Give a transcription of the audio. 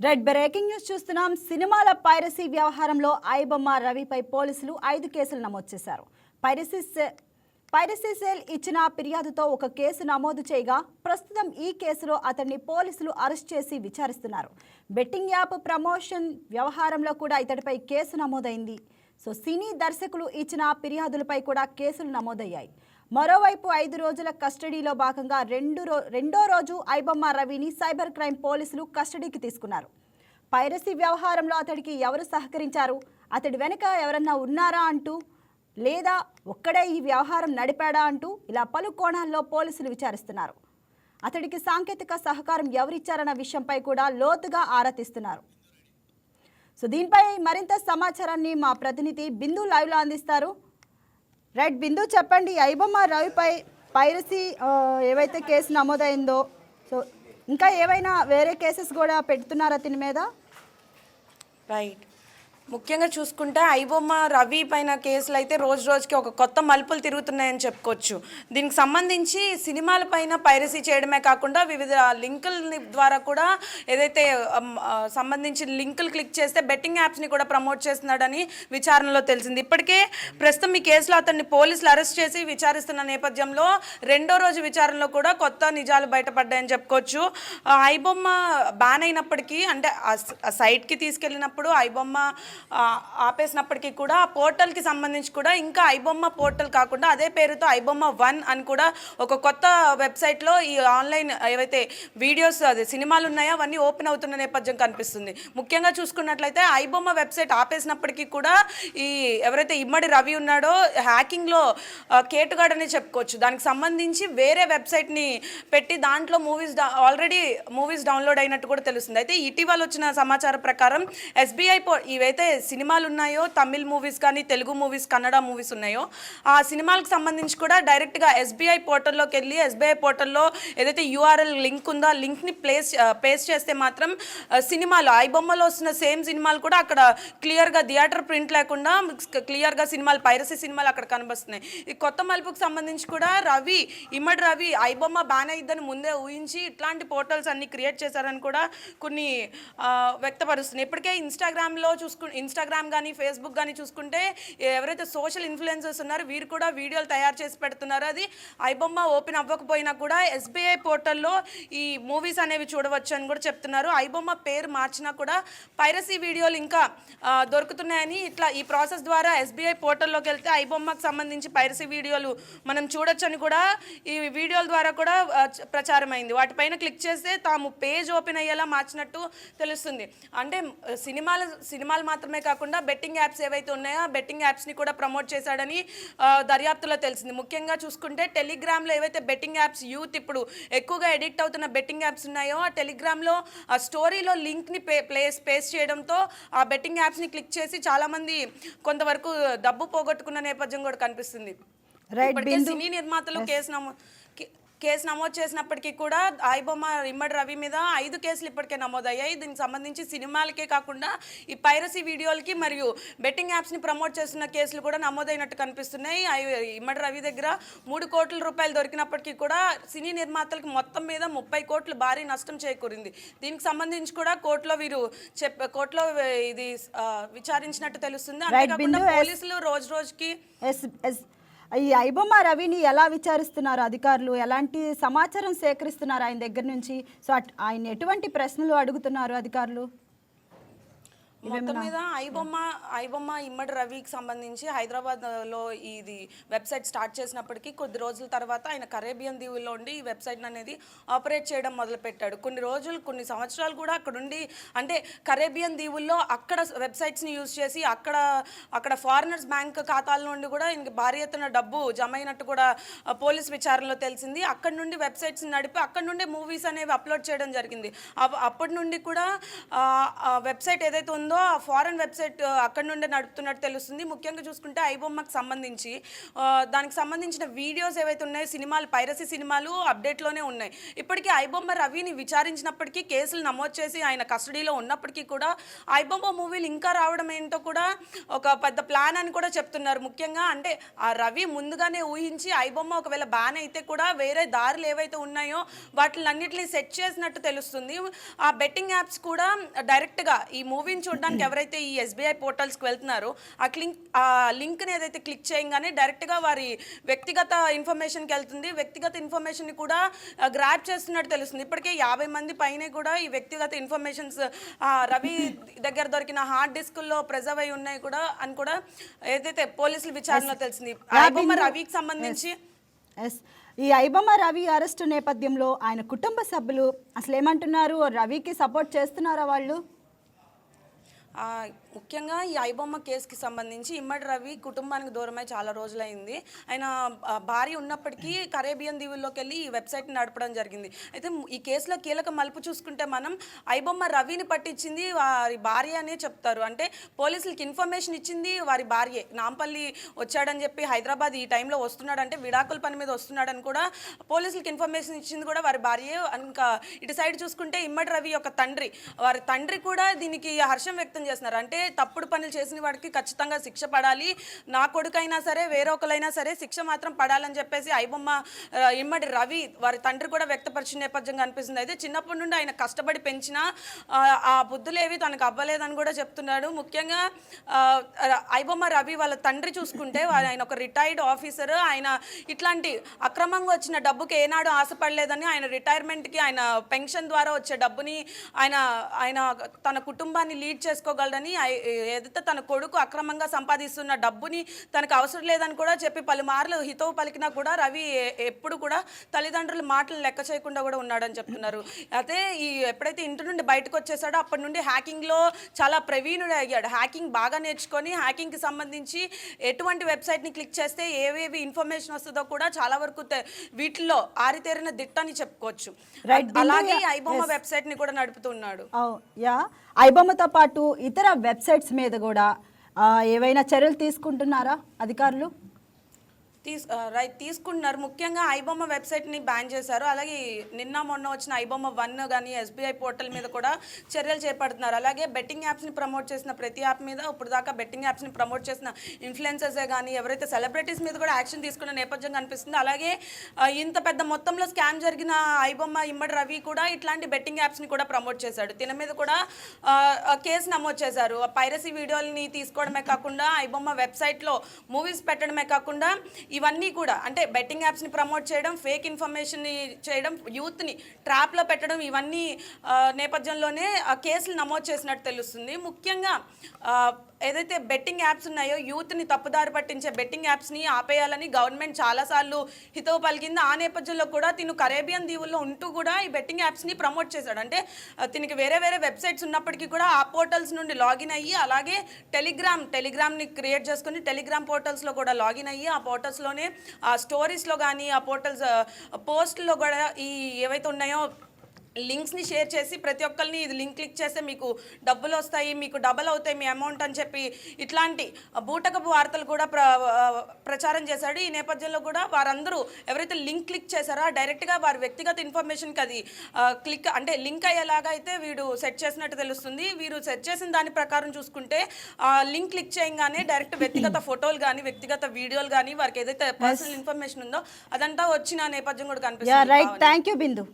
Red breaking news చూస్తున్నాం. సినిమాల piracy వ్యవహారంలో ఐబొమ్మ రవిపై పోలీసులు 5 కేసులు నమోదు చేశారు. పైరసీ సెల్ ఇచ్చిన ఫిర్యాదుతో ఒక కేసు నమోదు చేయగా ప్రస్తుతం ఈ కేసులో అతన్ని పోలీసులు అరెస్ట్ చేసి విచారిస్తున్నారు. బెట్టింగ్ యాప్ ప్రమోషన్ వ్యవహారంలో కూడా ఇతడిపై కేసు నమోదైంది. సినీ దర్శకులు ఇచ్చిన ఫిర్యాదులపై కూడా కేసులు నమోదయ్యాయి. మరోవైపు 5 రోజుల కస్టడీలో భాగంగా రెండో రోజు ఐబొమ్మ రవిని సైబర్ క్రైమ్ పోలీసులు కస్టడీకి తీసుకున్నారు. పైరసీ వ్యవహారంలో అతడికి ఎవరు సహకరించారు, అతడి వెనుక ఎవరన్నా ఉన్నారా అంటూ, లేదా ఒక్కడే ఈ వ్యవహారం నడిపాడా అంటూ ఇలా పలు కోణాల్లో పోలీసులు విచారిస్తున్నారు. అతడికి సాంకేతిక సహకారం ఎవరిచ్చారన్న విషయంపై కూడా లోతుగా ఆరా తీస్తున్నారు. దీనిపై మరింత సమాచారాన్ని మా ప్రతినిధి బిందు లైవ్లో అందిస్తారు. రైట్ బిందు, చెప్పండి. ఐబొమ్మ రవిపై పైరసీ ఏవైతే కేసు నమోదైందో, ఇంకా ఏవైనా వేరే కేసెస్ కూడా పెడుతున్నారా అతని మీద? రైట్, ముఖ్యంగా చూసుకుంటే ఐబొమ్మ రవి పైన కేసులు అయితే రోజు రోజుకి ఒక కొత్త మలుపులు తిరుగుతున్నాయని చెప్పుకోవచ్చు. దీనికి సంబంధించి సినిమాల పైన పైరసీ చేయడమే కాకుండా వివిధ లింకుల ద్వారా కూడా ఏదైతే సంబంధించిన లింకులు క్లిక్ చేస్తే బెట్టింగ్ యాప్స్ని కూడా ప్రమోట్ చేస్తున్నాడని విచారణలో తెలిసింది. ఇప్పటికే ప్రస్తుతం ఈ కేసులో అతన్ని పోలీసులు అరెస్ట్ చేసి విచారిస్తున్న నేపథ్యంలో రెండో రోజు విచారణలో కూడా కొత్త నిజాలు బయటపడ్డాయని చెప్పుకోవచ్చు. ఐబొమ్మ బ్యాన్ అయినప్పటికీ, అంటే ఆ సైట్కి తీసుకెళ్ళినప్పుడు ఐబొమ్మ ఆపేసినప్పటికీ కూడా ఆ పోర్టల్కి సంబంధించి కూడా ఇంకా ఐబొమ్మ పోర్టల్ కాకుండా అదే పేరుతో ఐబొమ్మ 1 అని కూడా ఒక కొత్త వెబ్సైట్లో ఈ ఆన్లైన్ ఏవైతే వీడియోస్ అదే సినిమాలు ఉన్నాయో అవన్నీ ఓపెన్ అవుతున్న నేపథ్యం కనిపిస్తుంది. ముఖ్యంగా చూసుకున్నట్లయితే ఐబొమ్మ వెబ్సైట్ ఆపేసినప్పటికీ కూడా ఈ ఎవరైతే ఇమ్మడి రవి ఉన్నాడో హ్యాకింగ్లో కేటుగాడని చెప్పుకోవచ్చు. దానికి సంబంధించి వేరే వెబ్సైట్ని పెట్టి దాంట్లో ఆల్రెడీ మూవీస్ డౌన్లోడ్ అయినట్టు కూడా తెలుస్తుంది. అయితే ఇటీవల వచ్చిన సమాచారం ప్రకారం ఎస్బీఐ ఇవైతే సినిమాలు ఉన్నాయో, తమిళ్ మూవీస్ కానీ తెలుగు మూవీస్, కన్నడ మూవీస్ ఉన్నాయో, ఆ సినిమాలకు సంబంధించి కూడా డైరెక్ట్గా ఎస్బీఐ పోర్టల్లోకి వెళ్ళి ఎస్బీఐ పోర్టల్లో ఏదైతే యూఆర్ఎల్ లింక్ ఉందో ఆ లింక్ని పేస్ట్ చేస్తే మాత్రం సినిమాలు ఐబొమ్మలో వస్తున్న సేమ్ సినిమాలు కూడా అక్కడ క్లియర్గా థియేటర్ ప్రింట్ లేకుండా క్లియర్గా సినిమాలు, పైరసీ సినిమాలు అక్కడ కనిపిస్తున్నాయి. ఈ కొత్త మలుపుకు సంబంధించి కూడా ఇమ్మడి రవి ఐబొమ్మ బ్యాన్ అయిద్దని ముందే ఊహించి ఇట్లాంటి పోర్టల్స్ అన్ని క్రియేట్ చేశారని కూడా కొన్ని వ్యక్తపరుస్తున్నాయి. ఇప్పటికే ఇన్స్టాగ్రామ్ కానీ ఫేస్బుక్ కానీ చూసుకుంటే ఎవరైతే సోషల్ ఇన్ఫ్లుయెన్సర్స్ ఉన్నారో వీరు కూడా వీడియోలు తయారు చేసి పెడుతున్నారు. అది ఐబొమ్మ ఓపెన్ అవ్వకపోయినా కూడా ఎస్బీఐ పోర్టల్లో ఈ మూవీస్ అనేవి చూడవచ్చు అని కూడా చెప్తున్నారు. ఐబొమ్మ పేరు మార్చినా కూడా పైరసీ వీడియోలు ఇంకా దొరుకుతున్నాయని, ఇట్లా ఈ ప్రాసెస్ ద్వారా ఎస్బీఐ పోర్టల్లోకి వెళ్తే ఐబొమ్మకు సంబంధించి పైరసీ వీడియోలు మనం చూడొచ్చని కూడా ఈ వీడియోల ద్వారా కూడా ప్రచారమైంది. వాటిపైన క్లిక్ చేస్తే తాము పేజ్ ఓపెన్ అయ్యేలా మార్చినట్టు తెలుస్తుంది. అంటే సినిమాలు మాత్రమే కాకుండా బెట్టింగ్ యాప్స్ ఏవైతే ఉన్నాయో ఆ బెట్టింగ్ యాప్స్ని కూడా ప్రమోట్ చేశాడని దర్యాప్తులో తెలిసింది. ముఖ్యంగా చూసుకుంటే టెలిగ్రామ్లో ఏవైతే బెట్టింగ్ యాప్స్ యూత్ ఇప్పుడు ఎక్కువగా ఎడిక్ట్ అవుతున్న బెట్టింగ్ యాప్స్ ఉన్నాయో ఆ టెలిగ్రామ్లో ఆ స్టోరీలో లింక్ని పేస్ట్ చేయడంతో ఆ బెట్టింగ్ యాప్స్ని క్లిక్ చేసి చాలామంది కొంతవరకు డబ్బు పోగొట్టుకున్న నేపథ్యం కూడా కనిపిస్తుంది. సినీ నిర్మాతలు కేసు నమోదు చేసినప్పటికీ కూడా ఐబొమ్మ ఇమ్మడి రవి మీద 5 కేసులు ఇప్పటికే నమోదయ్యాయి. దీనికి సంబంధించి సినిమాలకే కాకుండా ఈ పైరసీ వీడియోలకి మరియు బెట్టింగ్ యాప్స్ని ప్రమోట్ చేస్తున్న కేసులు కూడా నమోదైనట్టు కనిపిస్తున్నాయి. ఇమ్మడి రవి దగ్గర 3 కోట్ల రూపాయలు దొరికినప్పటికీ కూడా సినీ నిర్మాతలకు మొత్తం మీద 30 కోట్లు భారీ నష్టం చేకూరింది. దీనికి సంబంధించి కూడా కోర్టులో ఇది విచారించినట్టు తెలుస్తుంది. అంతేకాకుండా పోలీసులు రోజు రోజుకి ఈ ఐబొమ్మ రవిని ఎలా విచారిస్తున్నారు అధికారులు, ఎలాంటి సమాచారం సేకరిస్తున్నారు ఆయన దగ్గర నుంచి? ఆయన ఎటువంటి ప్రశ్నలు అడుగుతున్నారు అధికారులు? మొత్తం మీద ఐబొమ్మ ఇమ్మడి రవికి సంబంధించి హైదరాబాద్లో ఇది వెబ్సైట్ స్టార్ట్ చేసినప్పటికీ కొద్ది రోజుల తర్వాత ఆయన కరేబియన్ దీవుల్లో ఉండి ఈ వెబ్సైట్ అనేది ఆపరేట్ చేయడం మొదలుపెట్టాడు. కొన్ని సంవత్సరాలు కూడా అక్కడ ఉండి, అంటే కరేబియన్ దీవుల్లో అక్కడ వెబ్సైట్స్ని యూజ్ చేసి అక్కడ ఫారినర్స్ బ్యాంక్ ఖాతాల నుండి కూడా ఇంక భారీ ఎత్తున డబ్బు జమ అయినట్టు కూడా పోలీస్ విచారణలో తెలిసింది. అక్కడ నుండి వెబ్సైట్స్ని నడిపి అక్కడ నుండి మూవీస్ అనేవి అప్లోడ్ చేయడం జరిగింది. అప్పటి నుండి కూడా వెబ్సైట్ ఏదైతే ఉందో ఉందో ఆ ఫారెన్ వెబ్సైట్ అక్కడ నుండే నడుపుతున్నట్టు తెలుస్తుంది. ముఖ్యంగా చూసుకుంటే ఐబొమ్మకు సంబంధించి దానికి సంబంధించిన వీడియోస్ ఏవైతే ఉన్నాయో సినిమాలు, పైరసీ సినిమాలు అప్డేట్లోనే ఉన్నాయి. ఇప్పటికీ ఐబొమ్మ రవిని విచారించినప్పటికీ, కేసులు నమోదు చేసి ఆయన కస్టడీలో ఉన్నప్పటికీ కూడా ఐబొమ్మ మూవీలు ఇంకా రావడం ఏంటో కూడా ఒక పెద్ద ప్లాన్ అని కూడా చెప్తున్నారు. ముఖ్యంగా అంటే ఆ రవి ముందుగానే ఊహించి ఐబొమ్మ ఒకవేళ బ్యాన్ అయితే కూడా వేరే దారులు ఏవైతే ఉన్నాయో వాటిలన్నిటిని సెట్ చేసినట్టు తెలుస్తుంది. ఆ బెట్టింగ్ యాప్స్ కూడా డైరెక్ట్గా ఈ మూవీని చూడడానికి ఎవరైతే ఈ ఎస్బీఐ పోర్టల్స్కి వెళ్తున్నారో ఆ లింక్ని ఏదైతే క్లిక్ చేయగానే డైరెక్ట్గా వారి వ్యక్తిగత ఇన్ఫర్మేషన్కి వెళ్తుంది. వ్యక్తిగత ఇన్ఫర్మేషన్ని కూడా గ్రాప్ చేస్తున్నట్టు తెలుస్తుంది. ఇప్పటికే 50 మంది పైనే కూడా ఈ వ్యక్తిగత ఇన్ఫర్మేషన్స్ రవి దగ్గర దొరికిన హార్డ్ డిస్కుల్లో ప్రిజర్వ్ అయి ఉన్నాయి కూడా అని కూడా ఏదైతే పోలీసుల విచారణలో తెలిసింది. ఐబొమ్మ రవికి సంబంధించి ఈ ఐబొమ్మ రవి అరెస్టు నేపథ్యంలో ఆయన కుటుంబ సభ్యులు అసలు ఏమంటున్నారు? రవికి సపోర్ట్ చేస్తున్నారా వాళ్ళు? ముఖ్యంగా ఈ ఐబొమ్మ కేసుకి సంబంధించి ఇమ్మడి రవి కుటుంబానికి దూరమై చాలా రోజులైంది. ఆయన భార్య ఉన్నప్పటికీ కరేబియన్ దీవుల్లోకి వెళ్ళి ఈ వెబ్సైట్ని నడపడం జరిగింది. అయితే ఈ కేసులో కీలక మలుపు చూసుకుంటే మనం ఐబొమ్మ రవిని పట్టించింది వారి భార్య అనే చెప్తారు. అంటే పోలీసులకి ఇన్ఫర్మేషన్ ఇచ్చింది వారి భార్యే. నాంపల్లి వచ్చాడని చెప్పి హైదరాబాద్ ఈ టైంలో వస్తున్నాడంటే విడాకుల పని మీద వస్తున్నాడని కూడా పోలీసులకి ఇన్ఫర్మేషన్ ఇచ్చింది కూడా వారి భార్యే. ఇంకా ఇటు సైడ్ చూసుకుంటే ఇమ్మడి రవి యొక్క తండ్రి, వారి తండ్రి కూడా దీనికి హర్షం వ్యక్తం చేస్తున్నారు. అంటే తప్పుడు పనులు చేసిన వాడికి ఖచ్చితంగా శిక్ష పడాలి, నా కొడుకైనా సరే వేరొకరైనా సరే శిక్ష మాత్రం పడాలని చెప్పేసి ఐబొమ్మ ఇమ్మడి రవి వారి తండ్రి కూడా వ్యక్తపరిచిన నేపథ్యం కనిపిస్తుంది. అయితే చిన్నప్పటి నుండి ఆయన కష్టపడి పెంచిన ఆ బుద్ధులేవి తనకు అవ్వలేదని కూడా చెప్తున్నాడు. ముఖ్యంగా ఐబొమ్మ రవి వాళ్ళ తండ్రి చూసుకుంటే ఆయన ఒక రిటైర్డ్ ఆఫీసర్. ఆయన ఇట్లాంటి అక్రమంగా వచ్చిన డబ్బుకి ఏనాడు ఆశపడలేదని, ఆయన రిటైర్మెంట్కి ఆయన పెన్షన్ ద్వారా వచ్చే డబ్బుని ఆయన తన కుటుంబాన్ని లీడ్ చేసుకోగలడని, ఏదైతే తన కొడుకు అక్రమంగా సంపాదిస్తున్న డబ్బుని తనకు అవసరం లేదని కూడా చెప్పి పలుమార్లు హితవు పలికినా కూడా రవి ఎప్పుడు కూడా తల్లిదండ్రుల మాటలు లెక్క చేయకుండా కూడా ఉన్నాడని చెప్తున్నారు. అయితే ఎప్పుడైతే ఇంటి నుండి బయటకు వచ్చేసాడో అప్పటి నుండి హ్యాకింగ్లో చాలా ప్రవీణుడు అయ్యాడు. హ్యాకింగ్ బాగా నేర్చుకొని హ్యాకింగ్కి సంబంధించి ఎటువంటి వెబ్సైట్ని క్లిక్ చేస్తే ఏవేవి ఇన్ఫర్మేషన్ వస్తుందో కూడా చాలా వరకు వీటిల్లో ఆరితేరిన దిట్టని చెప్పుకోవచ్చు. అలాగే ఐబొమ్మ వెబ్సైట్ని కూడా నడుపుతున్నాడు. ఐబొమ్మతో పాటు ఇతర వెబ్సైట్స్ మీద కూడా ఏవైనా చర్యలు తీసుకుంటున్నారా అధికారులు? తీసుకుంటున్నారు. ముఖ్యంగా ఐబొమ్మ వెబ్సైట్ని బ్యాన్ చేశారు. అలాగే నిన్న మొన్న వచ్చిన ఐబొమ్మ 1 కానీ ఎస్బీఐ పోర్టల్ మీద కూడా చర్యలు చేపడుతున్నారు. అలాగే బెట్టింగ్ యాప్స్ని ప్రమోట్ చేసిన ప్రతి యాప్ మీద ఇప్పుడు దాకా బెట్టింగ్ యాప్స్ని ప్రమోట్ చేసిన ఇన్ఫ్లుయెన్సర్సే కానీ ఎవరైతే సెలబ్రిటీస్ మీద కూడా యాక్షన్ తీసుకున్న నేపథ్యం కనిపిస్తుంది. అలాగే ఇంత పెద్ద మొత్తంలో స్కామ్ జరిగిన ఐబొమ్మ ఇమ్మడి రవి కూడా ఇట్లాంటి బెట్టింగ్ యాప్స్ని కూడా ప్రమోట్ చేశాడు. తిన మీద కూడా కేసు నమోదు చేశారు. పైరసీ వీడియోలని తీసుకోవడమే కాకుండా ఐబొమ్మ వెబ్సైట్లో మూవీస్ పెట్టడమే కాకుండా ఇవన్నీ కూడా అంటే బెట్టింగ్ యాప్స్ని ప్రమోట్ చేయడం, ఫేక్ ఇన్ఫర్మేషన్ని చేయడం, యూత్ని ట్రాప్లో పెట్టడం, ఇవన్నీ నేపథ్యంలోనే కేసులు నమోదు చేసినట్టు తెలుస్తుంది. ముఖ్యంగా ఏదైతే బెట్టింగ్ యాప్స్ ఉన్నాయో యూత్ని తప్పుదారి పట్టించే బెట్టింగ్ యాప్స్ని ఆపేయాలని గవర్నమెంట్ చాలాసార్లు హితవు పలికింది. ఆ నేపథ్యంలో కూడా తిను కరేబియన్ దీవుల్లో ఉంటూ కూడా ఈ బెట్టింగ్ యాప్స్ని ప్రమోట్ చేశాడు. అంటే తినికి వేరే వెబ్సైట్స్ ఉన్నప్పటికీ కూడా ఆ పోర్టల్స్ నుండి లాగిన్ అయ్యి, అలాగే టెలిగ్రామ్ని క్రియేట్ చేసుకుని టెలిగ్రామ్ పోర్టల్స్లో కూడా లాగిన్ అయ్యి ఆ పోర్టల్స్లోనే ఆ స్టోరీస్లో కానీ ఆ పోర్టల్స్ పోస్ట్లో కూడా ఈ ఏవైతే ఉన్నాయో లింక్స్ని షేర్ చేసి ప్రతి ఒక్కరిని ఇది లింక్ క్లిక్ చేస్తే మీకు డబ్బులు వస్తాయి, మీకు డబల్ అవుతాయి మీ అమౌంట్ అని చెప్పి ఇట్లాంటి బూటకపు వార్తలు కూడా ప్రచారం చేశాడు. ఈ నేపథ్యంలో కూడా వారందరూ ఎవరైతే లింక్ క్లిక్ చేశారో డైరెక్ట్గా వారి వ్యక్తిగత ఇన్ఫర్మేషన్కి అది లింక్ అయ్యేలాగా అయితే వీడు సెట్ చేసినట్టు తెలుస్తుంది. వీరు సెట్ చేసిన దాని ప్రకారం చూసుకుంటే లింక్ క్లిక్ చేయగానే డైరెక్ట్ వ్యక్తిగత ఫోటోలు కానీ వ్యక్తిగత వీడియోలు కానీ వారికి ఏదైతే పర్సనల్ ఇన్ఫర్మేషన్ ఉందో అదంతా వచ్చిన నేపథ్యం కూడా కనిపిస్తుంది. Thank you Bindu.